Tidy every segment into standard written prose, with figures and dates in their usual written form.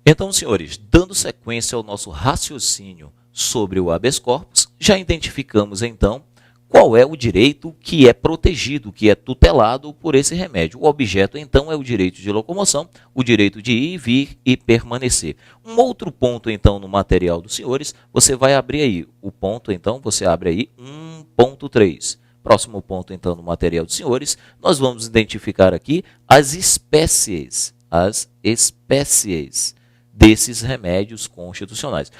Então, senhores, dando sequência ao nosso raciocínio sobre o habeas corpus, já identificamos, então, qual é o direito que é protegido, que é tutelado por esse remédio. O objeto, então, é o direito de locomoção, o direito de ir, vir e permanecer. Um outro ponto, então, no material dos senhores, você vai abrir aí o ponto, então, você abre aí 1.3. Próximo ponto, então, no material dos senhores, nós vamos identificar aqui as espécies desses remédios constitucionais.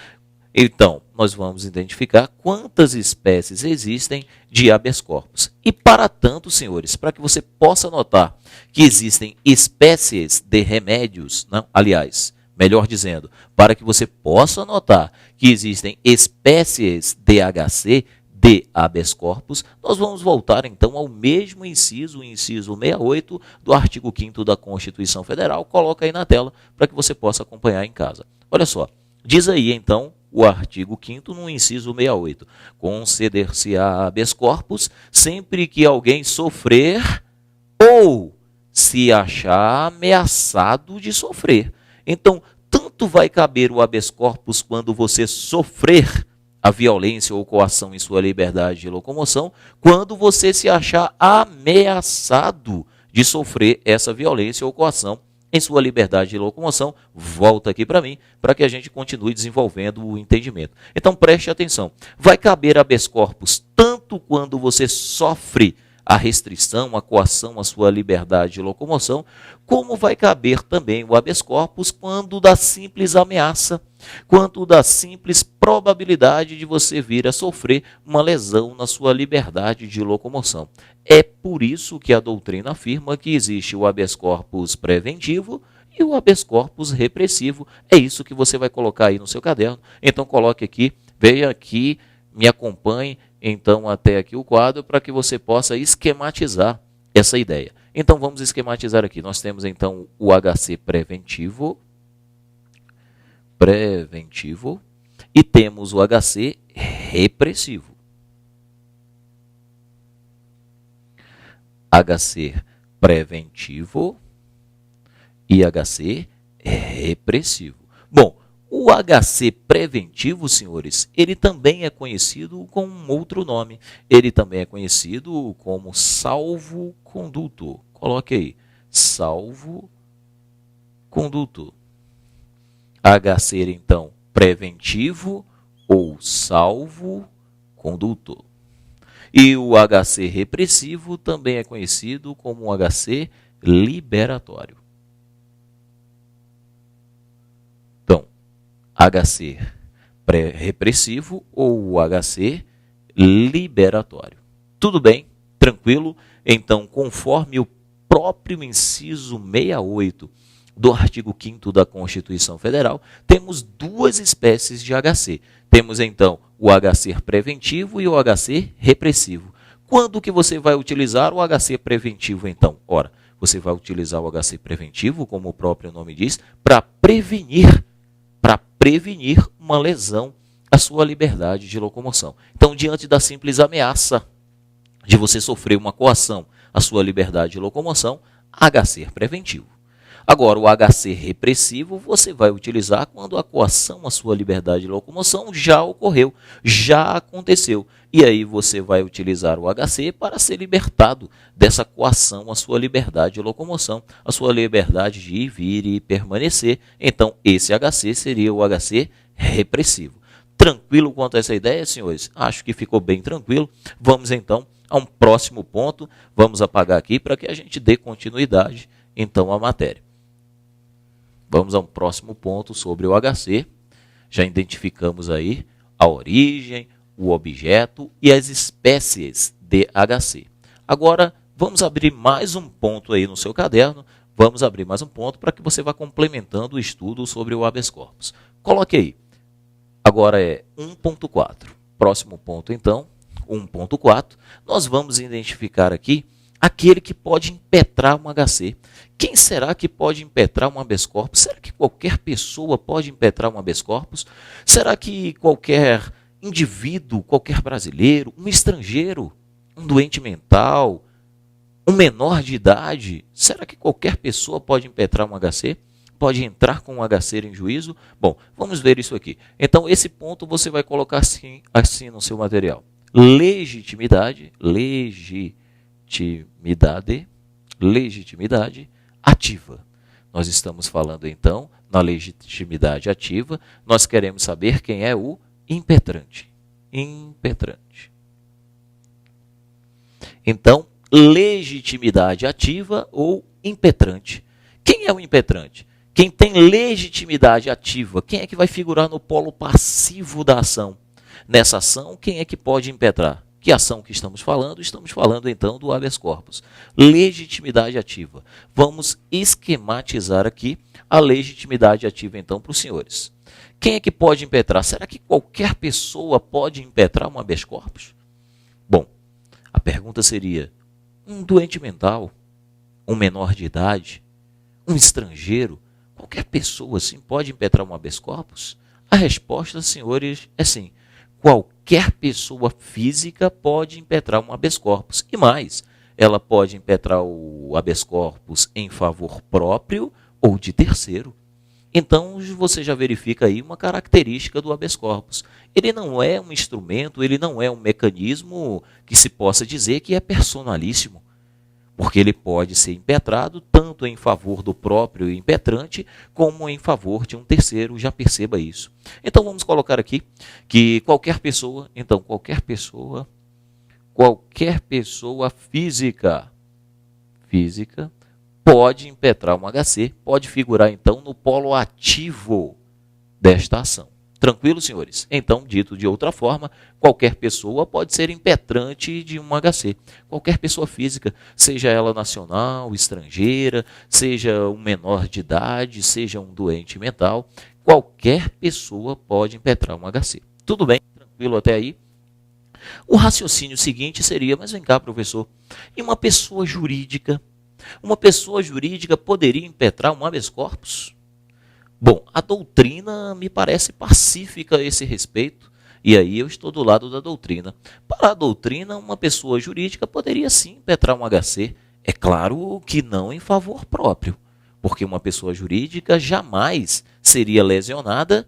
Então, nós vamos identificar quantas espécies existem de habeas corpus. E para tanto, senhores, para que você possa notar que existem espécies de remédios, não? Aliás, melhor dizendo, para que você possa notar que existem espécies de HC, de habeas corpus, nós vamos voltar então ao mesmo inciso, o inciso 68 do artigo 5º da Constituição Federal. Coloca aí na tela para que você possa acompanhar em casa. Olha só, diz aí então o artigo 5º no inciso 68. Conceder-se-á habeas corpus sempre que alguém sofrer ou se achar ameaçado de sofrer. Então, tanto vai caber o habeas corpus quando você sofrer a violência ou coação em sua liberdade de locomoção, quando você se achar ameaçado de sofrer essa violência ou coação em sua liberdade de locomoção. Volta aqui para mim, para que a gente continue desenvolvendo o entendimento. Então, preste atenção. Vai caber habeas corpus tanto quando você sofre a restrição, a coação à sua liberdade de locomoção, como vai caber também o habeas corpus quando da simples ameaça, quanto da simples probabilidade de você vir a sofrer uma lesão na sua liberdade de locomoção. É por isso que a doutrina afirma que existe o habeas corpus preventivo e o habeas corpus repressivo. É isso que você vai colocar aí no seu caderno. Então coloque aqui, veja aqui, me acompanhe então até aqui o quadro para que você possa esquematizar essa ideia. Então vamos esquematizar aqui. Nós temos então o HC preventivo e temos o HC repressivo. HC preventivo e HC repressivo. Bom, o HC preventivo, senhores, ele também é conhecido com um outro nome. Ele também é conhecido como salvo-conduto. Coloque aí, salvo-conduto. HC, então, preventivo ou salvo-conduto. E o HC repressivo também é conhecido como um HC liberatório. Então, HC repressivo ou HC liberatório. Tudo bem? Tranquilo? Então, conforme o próprio inciso 68 do artigo 5º da Constituição Federal, temos duas espécies de HC. Temos, então, o HC preventivo e o HC repressivo. Quando que você vai utilizar o HC preventivo, então? Ora, você vai utilizar o HC preventivo, como o próprio nome diz, para prevenir uma lesão à sua liberdade de locomoção. Então, diante da simples ameaça de você sofrer uma coação à sua liberdade de locomoção, HC preventivo. Agora, o HC repressivo você vai utilizar quando a coação à sua liberdade de locomoção já ocorreu, já aconteceu. E aí você vai utilizar o HC para ser libertado dessa coação à sua liberdade de locomoção, à sua liberdade de ir, vir e permanecer. Então, esse HC seria o HC repressivo. Tranquilo quanto a essa ideia, senhores? Acho que ficou bem tranquilo. Vamos, então, a um próximo ponto. Vamos apagar aqui para que a gente dê continuidade, então, à matéria. Vamos a um próximo ponto sobre o HC. Já identificamos aí a origem, o objeto e as espécies de HC. Agora, vamos abrir mais um ponto aí no seu caderno. Vamos abrir mais um ponto para que você vá complementando o estudo sobre o habeas corpus. Coloque aí. Agora é 1.4. Próximo ponto, então, 1.4. Nós vamos identificar aqui aquele que pode impetrar um HC. Quem será que pode impetrar um habeas corpus? Será que qualquer pessoa pode impetrar um habeas corpus? Será que qualquer indivíduo, qualquer brasileiro, um estrangeiro, um doente mental, um menor de idade, será que qualquer pessoa pode impetrar um HC? pode entrar com o HC em juízo? Bom, vamos ver isso aqui. Então, esse ponto você vai colocar assim no seu material. Legitimidade ativa. Nós estamos falando, então, na legitimidade ativa. Nós queremos saber quem é o impetrante. Então, legitimidade ativa ou impetrante. Quem é o impetrante? Quem tem legitimidade ativa, quem é que vai figurar no polo passivo da ação? Nessa ação, quem é que pode impetrar? Que ação que estamos falando? Estamos falando, então, do habeas corpus. Legitimidade ativa. Vamos esquematizar aqui a legitimidade ativa, então, para os senhores. Quem é que pode impetrar? Será que qualquer pessoa pode impetrar um habeas corpus? Bom, a pergunta seria, um doente mental, um menor de idade, um estrangeiro, qualquer pessoa assim pode impetrar um habeas corpus? A resposta, senhores, é sim. Qualquer pessoa física pode impetrar um habeas corpus. E mais, ela pode impetrar o habeas corpus em favor próprio ou de terceiro. Então, você já verifica aí uma característica do habeas corpus. Ele não é um instrumento, ele não é um mecanismo que se possa dizer que é personalíssimo, porque ele pode ser impetrado tanto em favor do próprio impetrante como em favor de um terceiro, já perceba isso. Então, vamos colocar aqui que qualquer pessoa física pode impetrar um HC, pode figurar, então, no polo ativo desta ação. Tranquilo, senhores? Então, dito de outra forma, qualquer pessoa pode ser impetrante de um HC. Qualquer pessoa física, seja ela nacional, estrangeira, seja um menor de idade, seja um doente mental, qualquer pessoa pode impetrar um HC. Tudo bem? Tranquilo até aí? O raciocínio seguinte seria, mas vem cá, professor, e uma pessoa jurídica poderia impetrar um habeas corpus? Bom, a doutrina me parece pacífica a esse respeito, e aí eu estou do lado da doutrina. Para a doutrina, uma pessoa jurídica poderia sim impetrar um HC, é claro que não em favor próprio, porque uma pessoa jurídica jamais seria lesionada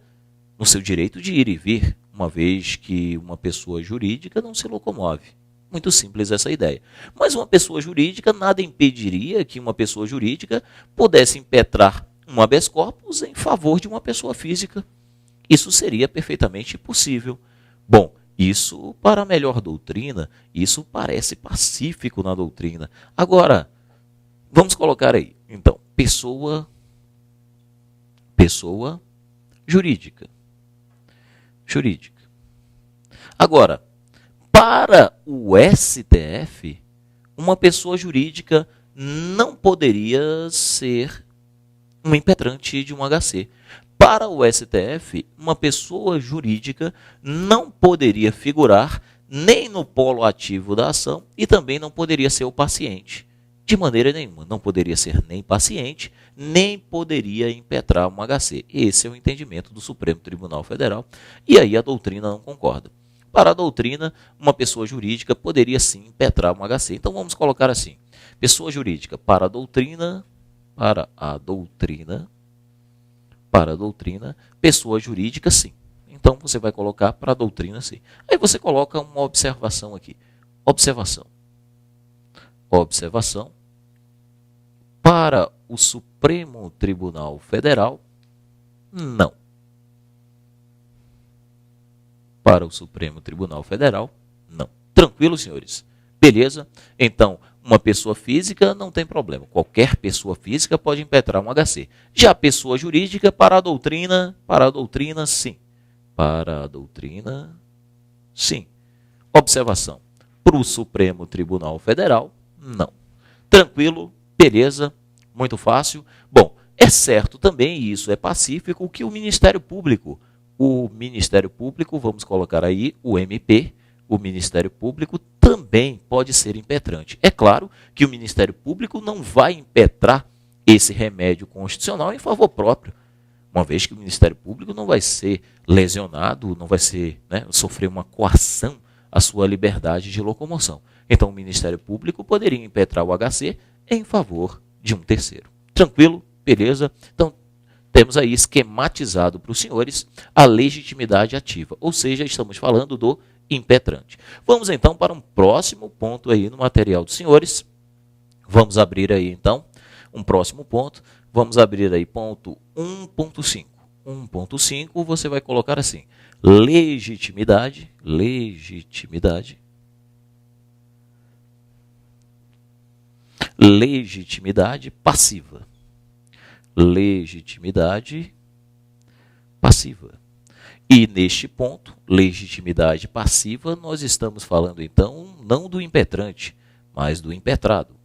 no seu direito de ir e vir, uma vez que uma pessoa jurídica não se locomove. Muito simples essa ideia. Mas uma pessoa jurídica, nada impediria que uma pessoa jurídica pudesse impetrar um habeas corpus em favor de uma pessoa física. Isso seria perfeitamente possível. Bom, isso para a melhor doutrina, isso parece pacífico na doutrina. Agora, vamos colocar aí, então, pessoa jurídica. Agora, para o STF, uma pessoa jurídica não poderia ser um impetrante de um HC. Para o STF, uma pessoa jurídica não poderia figurar nem no polo ativo da ação e também não poderia ser o paciente. De maneira nenhuma, não poderia ser nem paciente, nem poderia impetrar um HC. Esse é o entendimento do Supremo Tribunal Federal e aí a doutrina não concorda. Para a doutrina, uma pessoa jurídica poderia sim impetrar um HC. Então vamos colocar assim, pessoa jurídica para a doutrina, pessoa jurídica sim. Então você vai colocar para a doutrina sim. Aí você coloca uma observação aqui. Observação. Para o Supremo Tribunal Federal, não. Para o Supremo Tribunal Federal, não. Tranquilo, senhores? Beleza? Então, uma pessoa física não tem problema. Qualquer pessoa física pode impetrar um HC. Já a pessoa jurídica, para a doutrina, sim. Para a doutrina, sim. Observação. Para o Supremo Tribunal Federal, não. Tranquilo? Beleza? Muito fácil. Bom, é certo também, e isso é pacífico, que o Ministério Público, vamos colocar aí o MP, o Ministério Público também pode ser impetrante. É claro que o Ministério Público não vai impetrar esse remédio constitucional em favor próprio, uma vez que o Ministério Público não vai ser lesionado, não vai ser, sofrer uma coação à sua liberdade de locomoção. Então, o Ministério Público poderia impetrar o HC em favor de um terceiro. Tranquilo? Beleza? Então, temos aí esquematizado para os senhores a legitimidade ativa, ou seja, estamos falando do impetrante. Vamos então para um próximo ponto aí no material dos senhores. Vamos abrir aí então um próximo ponto. Vamos abrir aí ponto 1.5. 1.5 você vai colocar assim: legitimidade passiva. Legitimidade passiva. E neste ponto, legitimidade passiva, nós estamos falando então não do impetrante, mas do impetrado.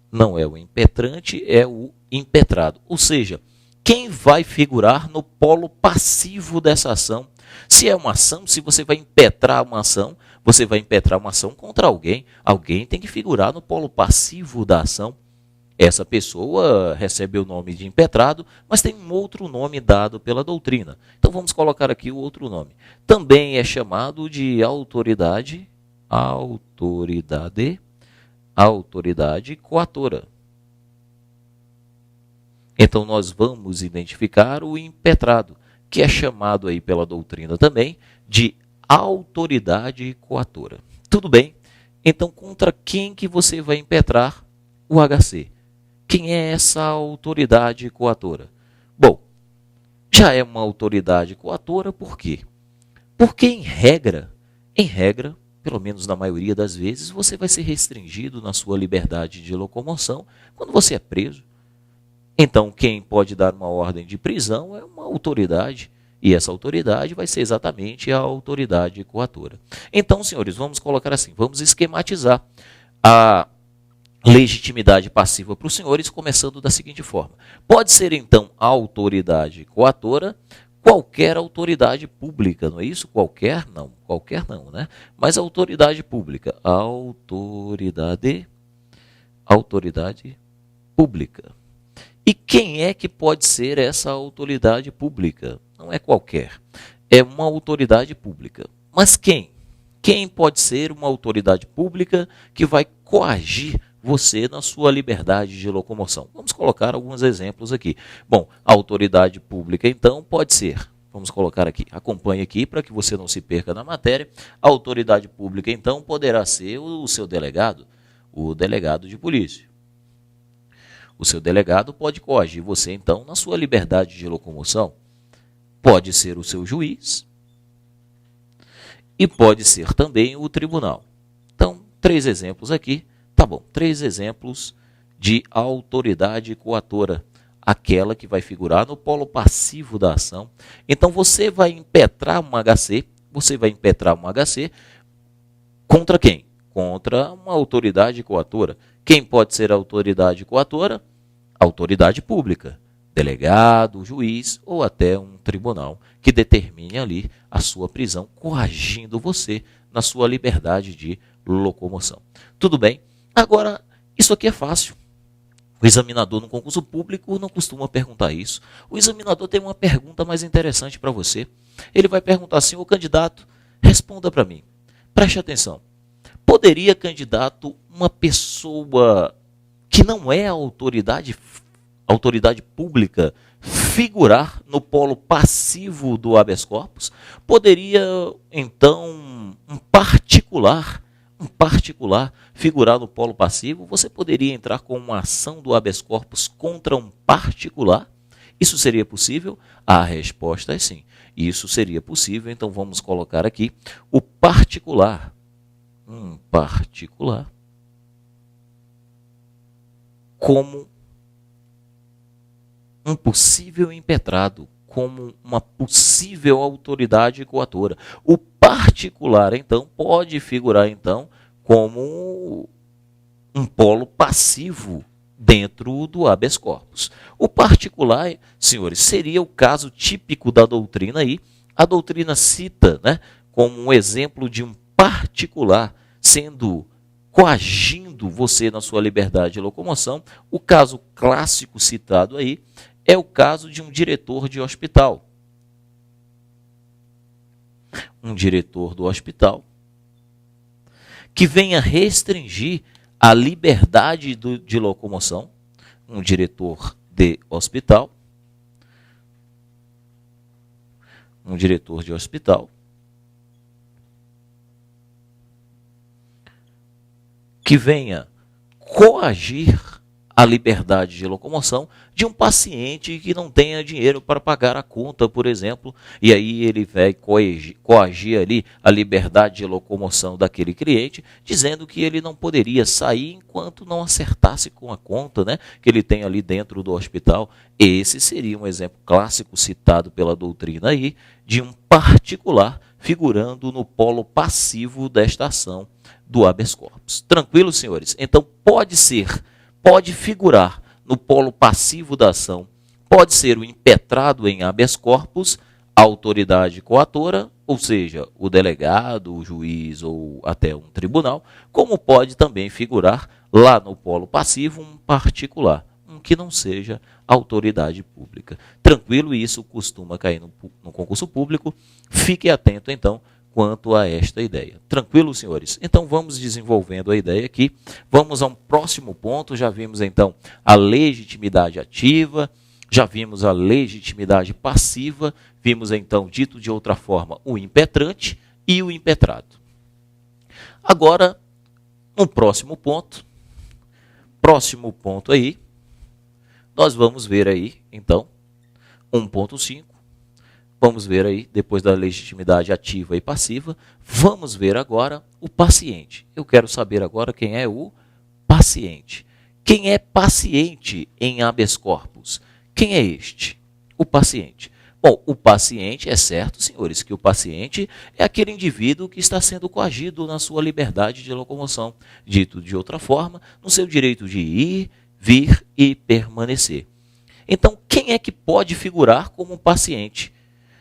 Não é o impetrante, é o impetrado. Ou seja, quem vai figurar no polo passivo dessa ação? Se é uma ação, se você vai impetrar uma ação, você vai impetrar uma ação contra alguém. Alguém tem que figurar no polo passivo da ação. Essa pessoa recebe o nome de impetrado, mas tem um outro nome dado pela doutrina. Então vamos colocar aqui o outro nome. Também é chamado de autoridade coatora. Então nós vamos identificar o impetrado, que é chamado aí pela doutrina também de autoridade coatora. Tudo bem? Então contra quem que você vai impetrar o HC? Quem é essa autoridade coatora? Bom, já é uma autoridade coatora por quê? Porque em regra, pelo menos na maioria das vezes, você vai ser restringido na sua liberdade de locomoção quando você é preso. Então, quem pode dar uma ordem de prisão é uma autoridade, e essa autoridade vai ser exatamente a autoridade coatora. Então, senhores, vamos colocar assim, vamos esquematizar a legitimidade passiva para os senhores, começando da seguinte forma. Pode ser, então, a autoridade coatora, qualquer autoridade pública, não é isso? Qualquer não, né? Mas autoridade pública, autoridade pública. E quem é que pode ser essa autoridade pública? Não é qualquer, é uma autoridade pública. Mas quem? Quem pode ser uma autoridade pública que vai coagir você na sua liberdade de locomoção? Vamos colocar alguns exemplos aqui. Bom, a autoridade pública, então, pode ser, vamos colocar aqui, acompanhe aqui para que você não se perca na matéria. A autoridade pública, então, poderá ser o seu delegado, o delegado de polícia. O seu delegado pode coagir você, então, na sua liberdade de locomoção. Pode ser o seu juiz e pode ser também o tribunal. Então, 3 exemplos aqui. Tá bom, 3 exemplos de autoridade coatora, aquela que vai figurar no polo passivo da ação. Então, você vai impetrar um HC, contra quem? Contra uma autoridade coatora. Quem pode ser a autoridade coatora? Autoridade pública, delegado, juiz ou até um tribunal que determine ali a sua prisão, coagindo você na sua liberdade de locomoção. Tudo bem? Agora, isso aqui é fácil. O examinador no concurso público não costuma perguntar isso. O examinador tem uma pergunta mais interessante para você. Ele vai perguntar assim: ô candidato, responda para mim. Preste atenção. Poderia, candidato, uma pessoa que não é autoridade pública figurar no polo passivo do habeas corpus? Poderia, então, um particular figurar no polo passivo? Você poderia entrar com uma ação do habeas corpus contra um particular? Isso seria possível? A resposta é sim. Isso seria possível, então vamos colocar aqui o particular. Um particular como um possível impetrado, como uma possível autoridade coatora. O particular, então, pode figurar, então, como um polo passivo dentro do habeas corpus. O particular, senhores, seria o caso típico da doutrina aí. A doutrina cita, né, como um exemplo de um particular sendo coagindo você na sua liberdade de locomoção. O caso clássico citado aí é o caso de um diretor de hospital. Um diretor do hospital que venha restringir a liberdade de locomoção, um diretor de hospital, que venha coagir a liberdade de locomoção de um paciente que não tenha dinheiro para pagar a conta, por exemplo, e aí ele vai coagir ali a liberdade de locomoção daquele cliente, dizendo que ele não poderia sair enquanto não acertasse com a conta, né, que ele tem ali dentro do hospital. Esse seria um exemplo clássico citado pela doutrina aí, de um particular figurando no polo passivo desta ação do habeas corpus. Tranquilo, senhores? Então pode figurar no polo passivo da ação, pode ser o impetrado em habeas corpus, a autoridade coatora, ou seja, o delegado, o juiz ou até um tribunal, como pode também figurar lá no polo passivo um particular, um que não seja autoridade pública. Tranquilo, isso costuma cair no concurso público. Fique atento, então, quanto a esta ideia. Tranquilo, senhores? Então, vamos desenvolvendo a ideia aqui. Vamos a um próximo ponto. Já vimos, então, a legitimidade ativa, já vimos a legitimidade passiva, vimos, então, dito de outra forma, o impetrante e o impetrado. Agora, no próximo ponto aí, nós vamos ver aí, então, 1.5. Vamos ver aí, depois da legitimidade ativa e passiva, vamos ver agora o paciente. Eu quero saber agora quem é o paciente. Quem é paciente em habeas corpus? Quem é este? O paciente. Bom, o paciente, é certo, senhores, que o paciente é aquele indivíduo que está sendo coagido na sua liberdade de locomoção. Dito de outra forma, no seu direito de ir, vir e permanecer. Então, quem é que pode figurar como paciente?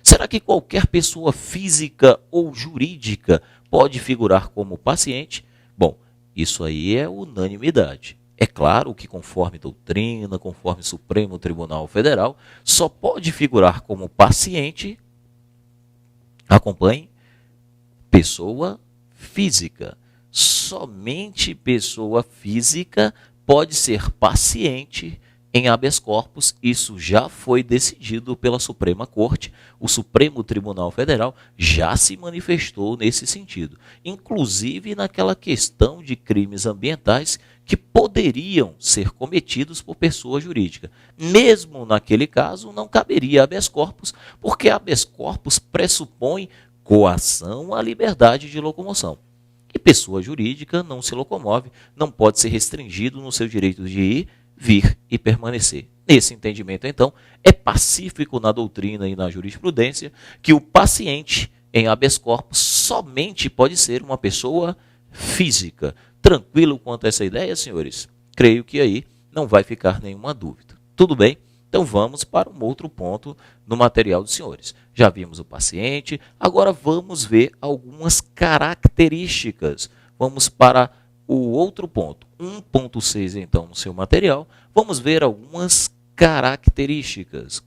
Será que qualquer pessoa física ou jurídica pode figurar como paciente? Bom, isso aí é unanimidade. É claro que, conforme doutrina, conforme Supremo Tribunal Federal, só pode figurar como paciente, acompanhe, pessoa física. Somente pessoa física pode ser paciente em habeas corpus. Isso já foi decidido pela Suprema Corte. O Supremo Tribunal Federal já se manifestou nesse sentido. Inclusive naquela questão de crimes ambientais que poderiam ser cometidos por pessoa jurídica. Mesmo naquele caso, não caberia habeas corpus, porque habeas corpus pressupõe coação à liberdade de locomoção. E pessoa jurídica não se locomove, não pode ser restringido no seu direito de ir, vir e permanecer. Nesse entendimento, então, é pacífico na doutrina e na jurisprudência que o paciente em habeas corpus somente pode ser uma pessoa física. Tranquilo quanto a essa ideia, senhores? Creio que aí não vai ficar nenhuma dúvida. Tudo bem? Então vamos para um outro ponto no material dos senhores. Já vimos o paciente, agora vamos ver algumas características. Vamos para o outro ponto, 1.6 então no seu material, vamos ver algumas características.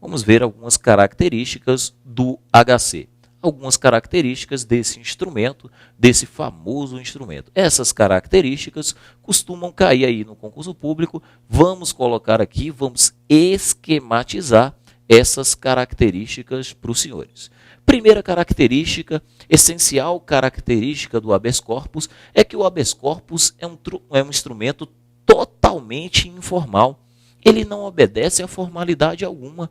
Vamos ver algumas características do HC. Algumas características desse instrumento, desse famoso instrumento. Essas características costumam cair aí no concurso público. Vamos colocar aqui, vamos esquematizar essas características para os senhores. Primeira característica, essencial característica do habeas corpus, é que o habeas corpus é um instrumento totalmente informal. Ele não obedece a formalidade alguma.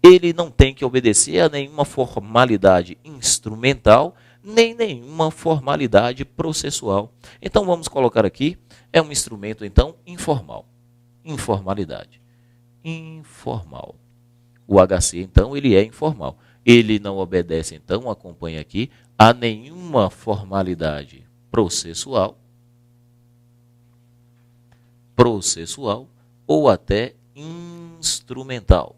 Ele não tem que obedecer a nenhuma formalidade instrumental, nem nenhuma formalidade processual. Então, vamos colocar aqui, é um instrumento, então, informal. Informalidade. Informal. O HC, então, ele é informal. Ele não obedece, então, acompanha aqui, a nenhuma formalidade processual ou até instrumental.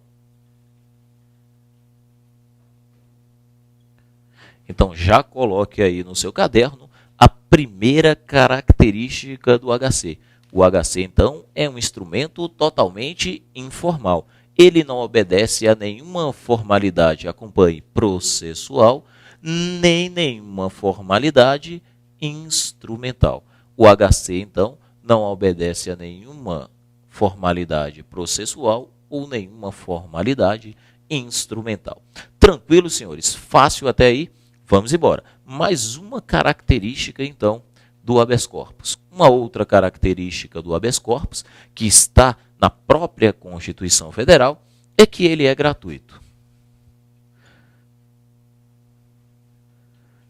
Então, já coloque aí no seu caderno a primeira característica do HC. O HC, então, é um instrumento totalmente informal. Ele não obedece a nenhuma formalidade, acompanhe, processual, nem nenhuma formalidade instrumental. O HC, então, não obedece a nenhuma formalidade processual ou nenhuma formalidade instrumental. Tranquilo, senhores? Fácil até aí? Vamos embora. Mais uma característica, então, do habeas corpus. Uma outra característica do habeas corpus, que está na própria Constituição Federal, é que ele é gratuito.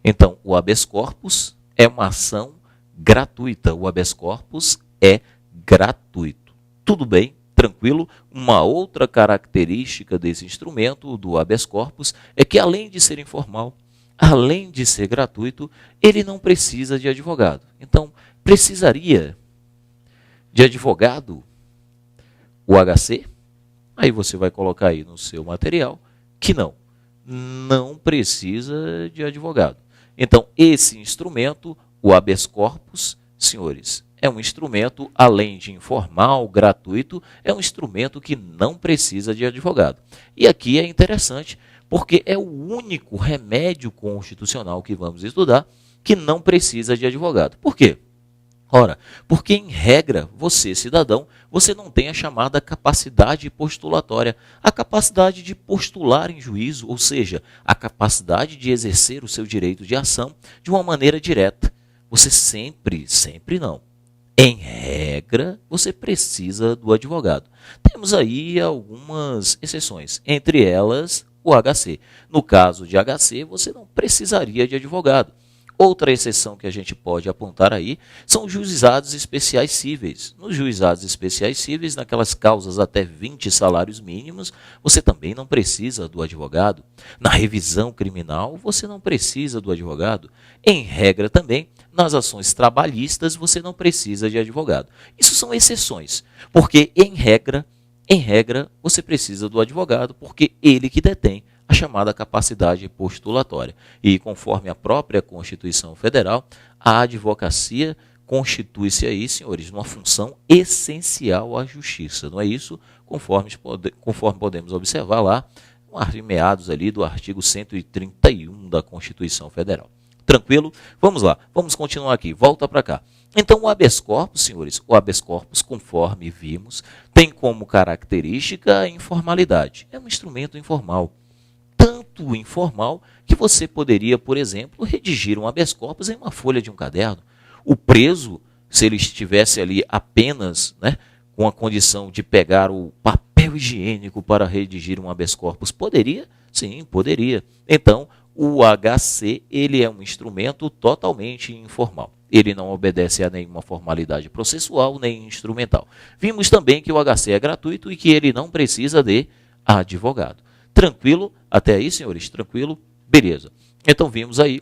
Então, o habeas corpus é uma ação gratuita. O habeas corpus é gratuito. Tudo bem? Tranquilo? Uma outra característica desse instrumento, do habeas corpus, é que além de ser informal, além de ser gratuito, ele não precisa de advogado. Então, precisaria de advogado o HC? Aí você vai colocar aí no seu material que não precisa de advogado. Então, esse instrumento, o habeas corpus, senhores, é um instrumento, além de informal, gratuito, é um instrumento que não precisa de advogado. E aqui é interessante, porque é o único remédio constitucional que vamos estudar que não precisa de advogado. Por quê? Ora, porque em regra, você, cidadão, você não tem a chamada capacidade postulatória, a capacidade de postular em juízo, ou seja, a capacidade de exercer o seu direito de ação de uma maneira direta. Você sempre não. Em regra, você precisa do advogado. Temos aí algumas exceções, entre elas o HC. No caso de HC, você não precisaria de advogado. Outra exceção que a gente pode apontar aí são os juizados especiais cíveis. Nos juizados especiais cíveis, naquelas causas até 20 salários mínimos, você também não precisa do advogado. Na revisão criminal, você não precisa do advogado. Em regra também, nas ações trabalhistas, você não precisa de advogado. Isso são exceções, porque em regra, você precisa do advogado, porque ele que detém a chamada capacidade postulatória. E conforme a própria Constituição Federal, a advocacia constitui-se aí, senhores, numa função essencial à justiça. Não é isso? Conforme podemos observar lá, em meados ali do artigo 131 da Constituição Federal. Tranquilo? Vamos lá, vamos continuar aqui, volta para cá. Então, o habeas corpus, senhores, o habeas corpus, conforme vimos, tem como característica a informalidade. É um instrumento informal. Tanto informal que você poderia, por exemplo, redigir um habeas corpus em uma folha de um caderno. O preso, se ele estivesse ali apenas com a condição de pegar o papel higiênico para redigir um habeas corpus, poderia? Sim, poderia. Então, o HC ele é um instrumento totalmente informal. Ele não obedece a nenhuma formalidade processual nem instrumental. Vimos também que o HC é gratuito e que ele não precisa de advogado. Tranquilo? Até aí, senhores? Tranquilo? Beleza. Então, vimos aí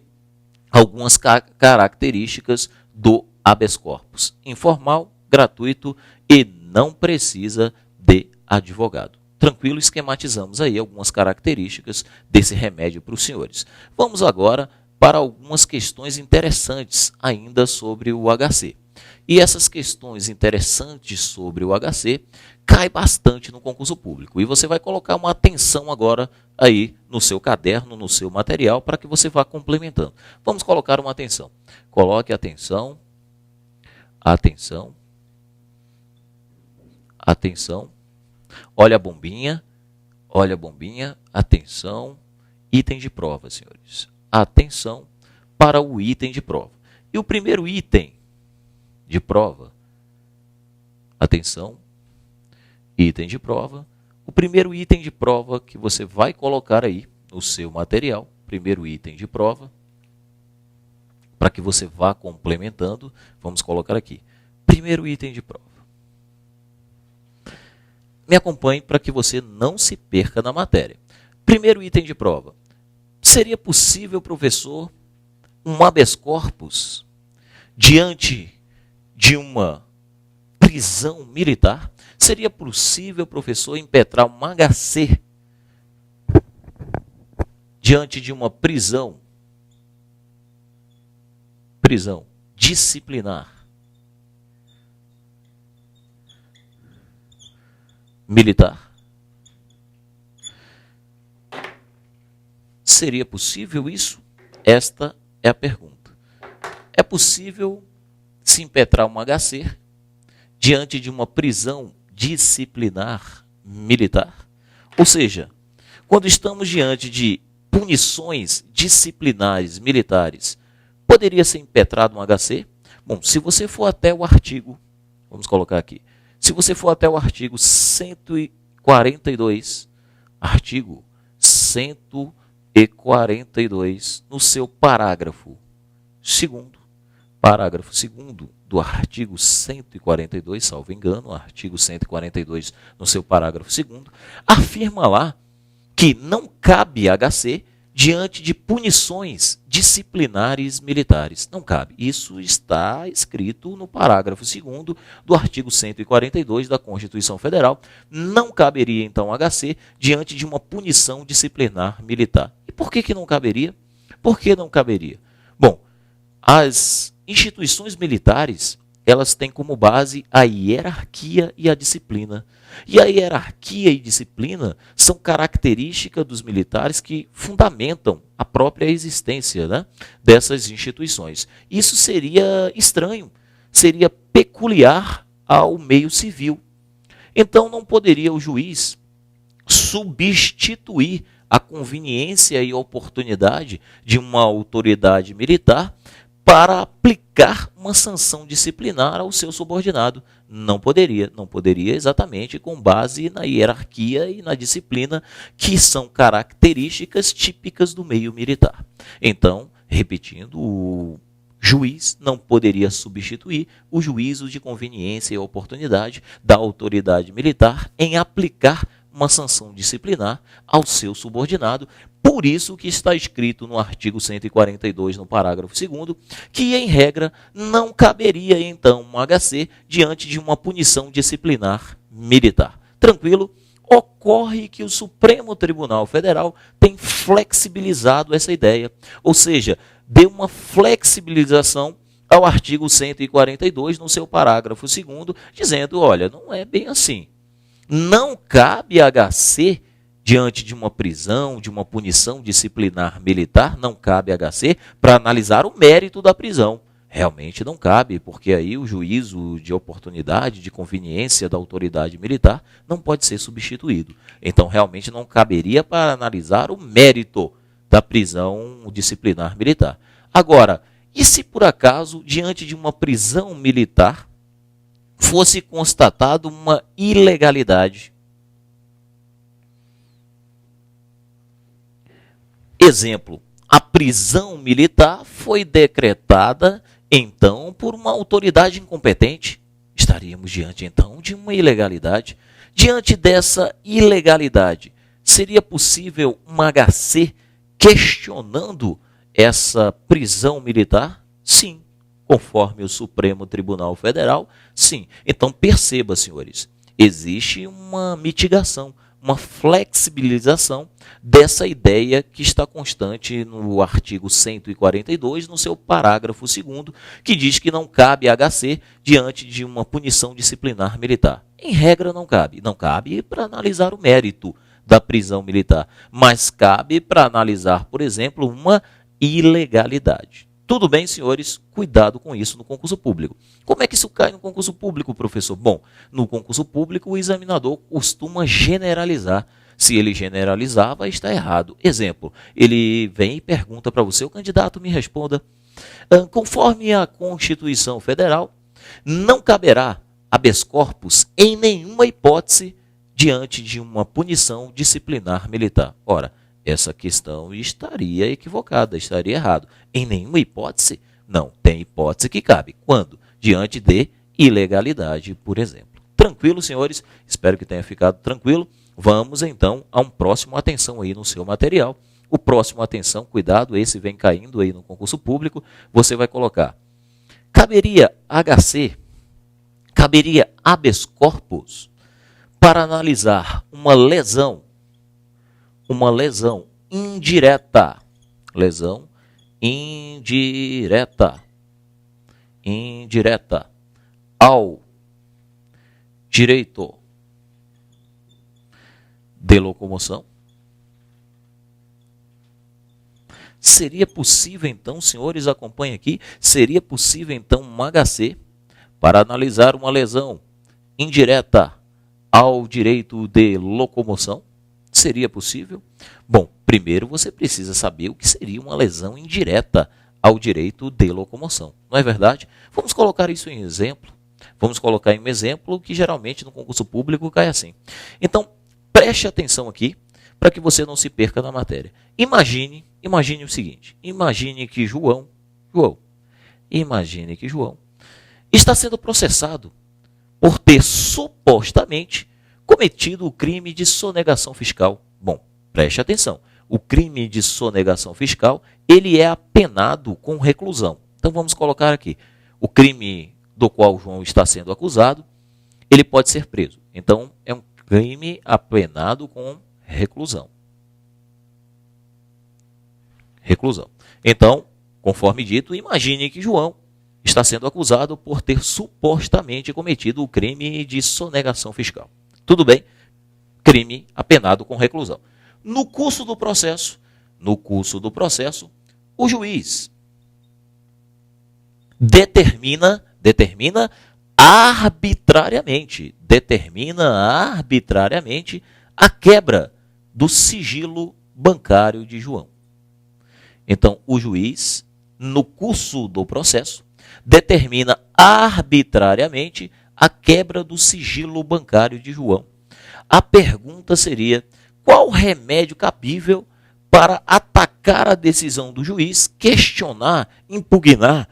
algumas características do habeas corpus. Informal, gratuito e não precisa de advogado. Tranquilo? Esquematizamos aí algumas características desse remédio para os senhores. Vamos agora para algumas questões interessantes ainda sobre o HC. E essas questões interessantes sobre o HC cai bastante no concurso público. E você vai colocar uma atenção agora aí no seu caderno, no seu material, para que você vá complementando. Vamos colocar uma atenção. Coloque atenção, atenção, atenção. Olha a bombinha, atenção, item de prova, senhores. Atenção para o item de prova. E o primeiro item de prova, atenção, item de prova. O primeiro item de prova que você vai colocar aí no seu material, primeiro item de prova, para que você vá complementando, vamos colocar aqui, primeiro item de prova. Me acompanhe para que você não se perca na matéria. Primeiro item de prova. Seria possível, professor, um habeas corpus diante de uma prisão militar? Seria possível, professor, impetrar um HC diante de uma prisão disciplinar militar? Seria possível isso? Esta é a pergunta. É possível? se impetrar um HC diante de uma prisão disciplinar militar? Ou seja, quando estamos diante de punições disciplinares militares, poderia ser impetrado um HC? Bom, se você for até o artigo, vamos colocar aqui, se você for até o artigo 142, artigo 142, no seu parágrafo 2º do artigo 142, salvo engano, artigo 142, no seu parágrafo 2º, afirma lá que não cabe HC diante de punições disciplinares militares. Não cabe. Isso está escrito no parágrafo 2º do artigo 142 da Constituição Federal. Não caberia, então, HC diante de uma punição disciplinar militar. E por que não caberia? Por que não caberia? Bom, as instituições militares, elas têm como base a hierarquia e a disciplina. E a hierarquia e disciplina são características dos militares que fundamentam a própria existência, né, dessas instituições. Isso seria estranho, seria peculiar ao meio civil. Então não poderia o juiz substituir a conveniência e a oportunidade de uma autoridade militar para aplicar uma sanção disciplinar ao seu subordinado. Não poderia exatamente com base na hierarquia e na disciplina, que são características típicas do meio militar. Então, repetindo, o juiz não poderia substituir o juízo de conveniência e oportunidade da autoridade militar em aplicar uma sanção disciplinar ao seu subordinado. Por isso que está escrito no artigo 142, no parágrafo 2º, que, em regra, não caberia, então, um HC diante de uma punição disciplinar militar. Tranquilo? Ocorre que o Supremo Tribunal Federal tem flexibilizado essa ideia, ou seja, deu uma flexibilização ao artigo 142, no seu parágrafo 2º, dizendo, olha, não é bem assim. Não cabe HC diante de uma prisão, de uma punição disciplinar militar, não cabe HC para analisar o mérito da prisão. Realmente não cabe, porque aí o juízo de oportunidade, de conveniência da autoridade militar não pode ser substituído. Então, realmente não caberia para analisar o mérito da prisão disciplinar militar. Agora, e se por acaso, diante de uma prisão militar, fosse constatado uma ilegalidade? Exemplo, a prisão militar foi decretada, então, por uma autoridade incompetente. Estaríamos diante, então, de uma ilegalidade. Diante dessa ilegalidade, seria possível um HC questionando essa prisão militar? Sim. Conforme o Supremo Tribunal Federal, sim. Então, perceba, senhores, existe uma mitigação, uma flexibilização dessa ideia que está constante no artigo 142, no seu parágrafo 2º, que diz que não cabe HC diante de uma punição disciplinar militar. Em regra, não cabe. Não cabe para analisar o mérito da prisão militar, mas cabe para analisar, por exemplo, uma ilegalidade. Tudo bem, senhores? Cuidado com isso no concurso público. Como é que isso cai no concurso público, professor? Bom, no concurso público o examinador costuma generalizar. Se ele generalizar, vai estar errado. Exemplo, ele vem e pergunta para você, o candidato me responda, conforme a Constituição Federal, não caberá habeas corpus em nenhuma hipótese diante de uma punição disciplinar militar. Ora, essa questão estaria equivocada, estaria errado. Em nenhuma hipótese? Não, tem hipótese que cabe. Quando? Diante de ilegalidade, por exemplo. Tranquilo, senhores? Espero que tenha ficado tranquilo. Vamos, então, a um próximo atenção aí no seu material. O próximo atenção, cuidado, esse vem caindo aí no concurso público. Você vai colocar, caberia HC, caberia habeas corpus para analisar uma lesão indireta, indireta ao direito de locomoção, Seria possível, então, senhores, acompanhem aqui, seria possível, então, um HC para analisar uma lesão indireta ao direito de locomoção? Seria possível? Bom, primeiro você precisa saber o que seria uma lesão indireta ao direito de locomoção. Não é verdade? Vamos colocar isso em exemplo. Vamos colocar em um exemplo que geralmente no concurso público cai assim. Então, preste atenção aqui para que você não se perca na matéria. Imagine o seguinte. Imagine que João está sendo processado por ter supostamente cometido o crime de sonegação fiscal. Bom, preste atenção. O crime de sonegação fiscal, ele é apenado com reclusão. Então vamos colocar aqui. O crime do qual João está sendo acusado, ele pode ser preso. Então é um crime apenado com reclusão. Então, conforme dito, imagine que João está sendo acusado por ter supostamente cometido o crime de sonegação fiscal. Tudo bem? Crime apenado com reclusão. No curso do processo, o juiz determina arbitrariamente a quebra do sigilo bancário de João. Então, o juiz, no curso do processo, determina arbitrariamente a quebra do sigilo bancário de João. A pergunta seria: qual remédio cabível para atacar a decisão do juiz, questionar, impugnar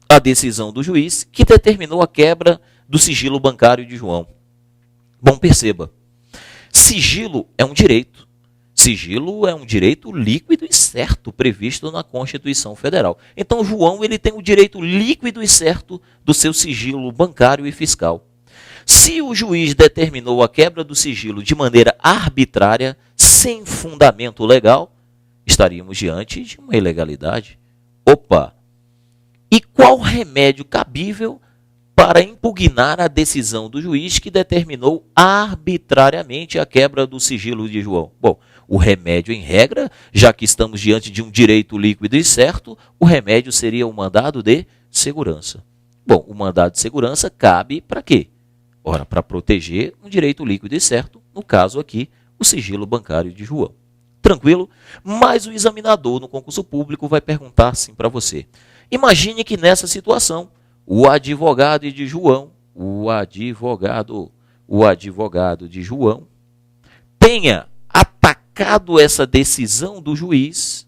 a decisão do juiz que determinou a quebra do sigilo bancário de João? Bom, perceba, sigilo é um direito. Sigilo é um direito líquido e certo previsto na Constituição Federal. Então, João ele tem o direito líquido e certo do seu sigilo bancário e fiscal. Se o juiz determinou a quebra do sigilo de maneira arbitrária, sem fundamento legal, estaríamos diante de uma ilegalidade. Opa! E qual remédio cabível para impugnar a decisão do juiz que determinou arbitrariamente a quebra do sigilo de João? Bom, o remédio em regra, já que estamos diante de um direito líquido e certo, o remédio seria o mandado de segurança. Bom, o mandado de segurança cabe para quê? Ora, para proteger um direito líquido e certo, no caso aqui, o sigilo bancário de João. Tranquilo? Mas o examinador no concurso público vai perguntar assim para você. Imagine que nessa situação, o advogado de João tenha atacado essa decisão do juiz,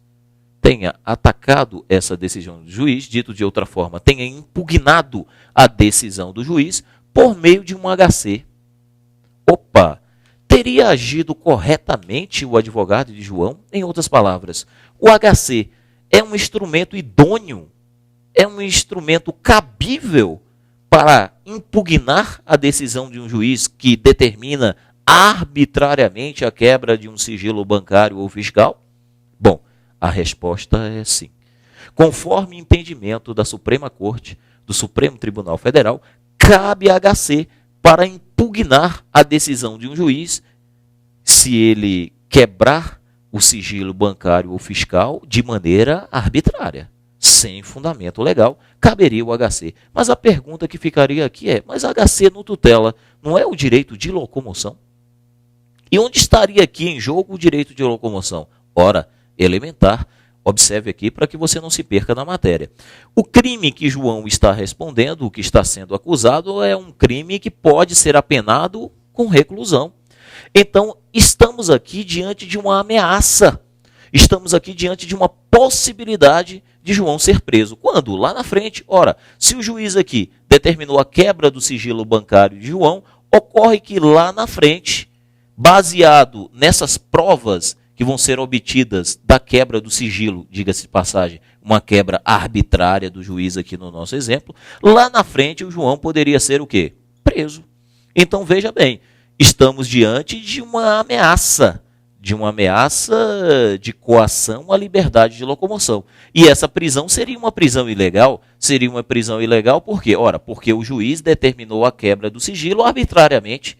dito de outra forma, tenha impugnado a decisão do juiz por meio de um HC. Opa! Teria agido corretamente o advogado de João? Em outras palavras, o HC é um instrumento idôneo, é um instrumento cabível para impugnar a decisão de um juiz que determina arbitrariamente a quebra de um sigilo bancário ou fiscal? Bom, a resposta é sim. Conforme entendimento da Suprema Corte, do Supremo Tribunal Federal, cabe a HC para impugnar a decisão de um juiz se ele quebrar o sigilo bancário ou fiscal de maneira arbitrária, sem fundamento legal, caberia o HC. Mas a pergunta que ficaria aqui é, mas HC não tutela, não é o direito de locomoção? E onde estaria aqui em jogo o direito de locomoção? Ora, elementar. Observe aqui para que você não se perca na matéria. O crime que João está respondendo, o que está sendo acusado, é um crime que pode ser apenado com reclusão. Então, estamos aqui diante de uma ameaça. Estamos aqui diante de uma possibilidade de João ser preso. Quando? Lá na frente. Ora, se o juiz aqui determinou a quebra do sigilo bancário de João, ocorre que lá na frente, baseado nessas provas que vão ser obtidas da quebra do sigilo, diga-se de passagem, uma quebra arbitrária do juiz aqui no nosso exemplo, lá na frente o João poderia ser o quê? Preso. Então veja bem, estamos diante de uma ameaça de coação à liberdade de locomoção. E essa prisão seria uma prisão ilegal? Seria uma prisão ilegal por quê? Ora, porque o juiz determinou a quebra do sigilo arbitrariamente.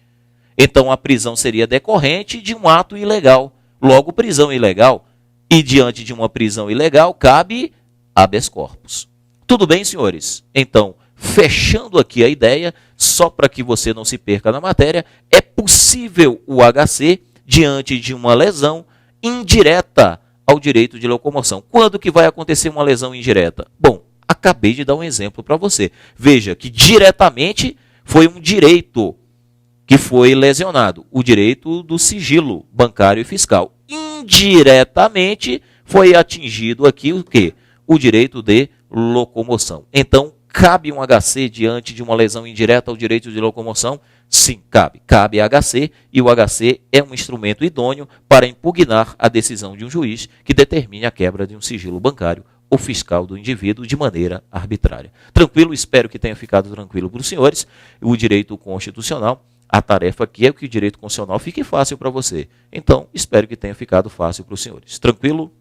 Então a prisão seria decorrente de um ato ilegal. Logo, prisão ilegal E diante de uma prisão ilegal, cabe habeas corpus. Tudo bem, senhores? Então, fechando aqui a ideia, só para que você não se perca na matéria, é possível o HC diante de uma lesão indireta ao direito de locomoção. Quando que vai acontecer uma lesão indireta? Bom, acabei de dar um exemplo para você. Veja que diretamente foi um direito que foi lesionado, o direito do sigilo bancário e fiscal. Indiretamente foi atingido aqui o quê? O direito de locomoção. Então, cabe um HC diante de uma lesão indireta ao direito de locomoção? Sim, cabe. Cabe HC e o HC é um instrumento idôneo para impugnar a decisão de um juiz que determine a quebra de um sigilo bancário ou fiscal do indivíduo de maneira arbitrária. Tranquilo? Espero que tenha ficado tranquilo para os senhores. O direito constitucional, a tarefa aqui é que o direito constitucional fique fácil para você. Então, espero que tenha ficado fácil para os senhores. Tranquilo?